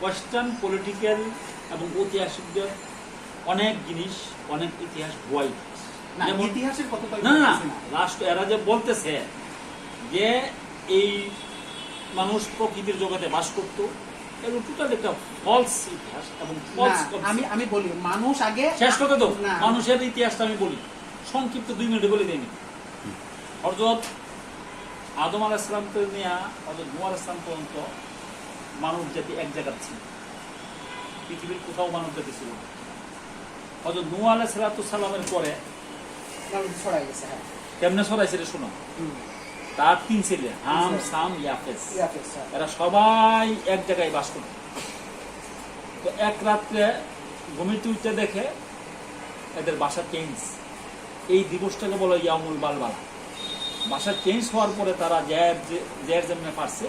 Western political এবং ঐতিহাসিকদের অনেক জিনিস, অনেক ইতিহাস ভুয়া ইতিহাস। না, ইতিহাসের কথা তো না না বলছি না। রাষ্ট্র এরা যে বলতেছে যে এই মানুষ প্রকৃতির জগতে বাস করত, এগুলো টোটাল একটা ফলস ইতিহাস এবং ফলস। না, আমি বলি মানুষ আগে শেষ কথা তো না। মানুষের ইতিহাসটা আমি বলি সংক্ষিপ্ত 2 মিনিটে বলে দেয়নি। হযরত আদম আলাইহিস সালাম থেকে নিয়ে হযরত নূহ আলাইহিস সালাম পর্যন্ত মানব জাতি এক জায়গা ছিল, পৃথিবীর কোথাও মানব জাতি ছিল না। হযরত নূহ আলাইহিস সালামের পরে মানুষ ছড়াই গেছে। হ্যাঁ, কেমনে ছড়াইছে রে শোনো। তার 3 ছেলে হাম, সাম, ইয়াফেস। এরা সবাই এক জায়গায় বাস করত। তো এক রাত্রে ঘুমিতে উঠতে দেখে এদের বাসা চেঞ্জ। এই দিবসটাকে বলে ইয়ামুল বালবালা। বাসা চেঞ্জ হওয়ার পরে তারা যার যেমন পারছে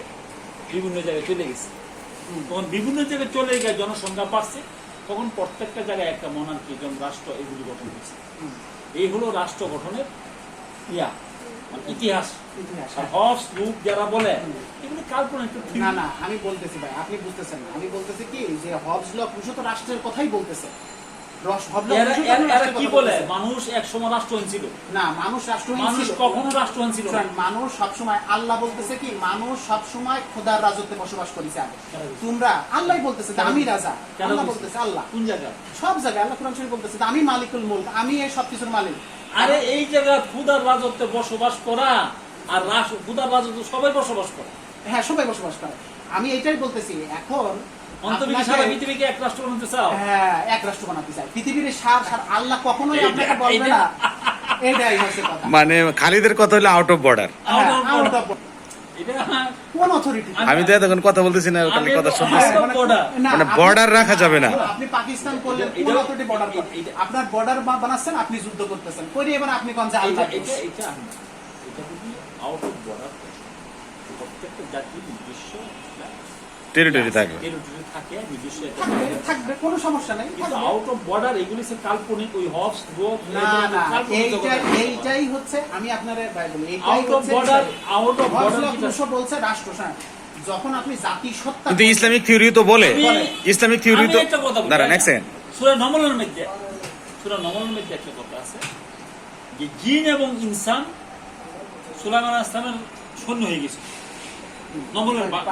বিভিন্ন জায়গায় চলে গেছে। তখন বিভিন্ন জায়গায় চলে গিয়ে জনসংখ্যা বাড়ছে, তখন প্রত্যেকটা জায়গায় একটা মনার্কি, রাষ্ট্র এগুলি গঠন করছে। এই হলো রাষ্ট্র গঠনের ইতিহাস। হবস লুক যারা বলে এগুলো কাল্পনিক। না না, আমি বলতেছি ভাই, আপনি বুঝতেছেন না। আমি বলতেছি কি যে হবস লক তো রাষ্ট্রের কথাই বলতেছে। এরা কি বলে মানুষ এক সময় রাষ্ট্রহীন ছিল না, মানুষ রাষ্ট্রহীন ছিল, কখনো রাষ্ট্রহীন ছিল না। মানুষ সবসময়, আল্লাহ বলতেছে কি মানুষ সবসময় খোদার রাজত্বে বসবাস করেছে আগে। তোমরা আল্লাহ বলতেছে যে আমি রাজা, আল্লাহ বলতেছে, আল্লাহ কোন জায়গায়? সব জায়গায় আল্লাহ কোরআন শরীফে বলতেছে যে আমি মালিকুল মুলক, আমি এই সবকিছুর মালিক। আরে এই জায়গা খোদার রাজত্বে বসবাস করা আর খোদার রাজত্বে সবাই বসবাস করে। হ্যাঁ, সবাই বসবাস করে। আমি এটাই বলতেছি। এখন পৃথিবীকে এক রাষ্ট্র বানাতে চাও? হ্যাঁ, এক রাষ্ট্র বানাতে চাই। পৃথিবীর সার আল্লাহ কখনোই আপনাকে বলবে না। এটাই হচ্ছে কথা। মানে খালিদের কথা হলো আউট অফ বর্ডার। কোন অথরিটি? আমি তো এতক্ষণ কথা বলতেছি না, ওখানে কথা শুনতেছি। মানে বর্ডার রাখা যাবে না। আপনি পাকিস্তান করলেন, কোন অথরিটি বর্ডার? আপনার বর্ডার বানাচ্ছেন, আপনি যুদ্ধ করতেছেন, করে এবার আপনি কোন যে আল্লাহ এটা আউট অফ বর্ডার। প্রত্যেকটা জাতির নিজস্ব টেরিটরি থাকবে, থাকবে, কোনো সমস্যা নেই। কিন্তু আউট অফ বর্ডার এগুলি সে কাল্পনিক। ওই হবস না না, এইটাই হচ্ছে, আমি আপনারে ভাই বলি, out of border, out of border বলছে রাষ্ট্র। যখন আপনি জাতিসত্তা, কিন্তু ইসলামিক থিওরি তো বলে, ইসলামিক থিওরি তো দাঁড়ান এক সেকেন্ড, সূরা নমলের মধ্যে একটা কথা আছে যে জিন এবং ইনসান সুলাইমান আলাইহিস সালামের সৈন্য হয়ে গেছে। নমলের বাক্য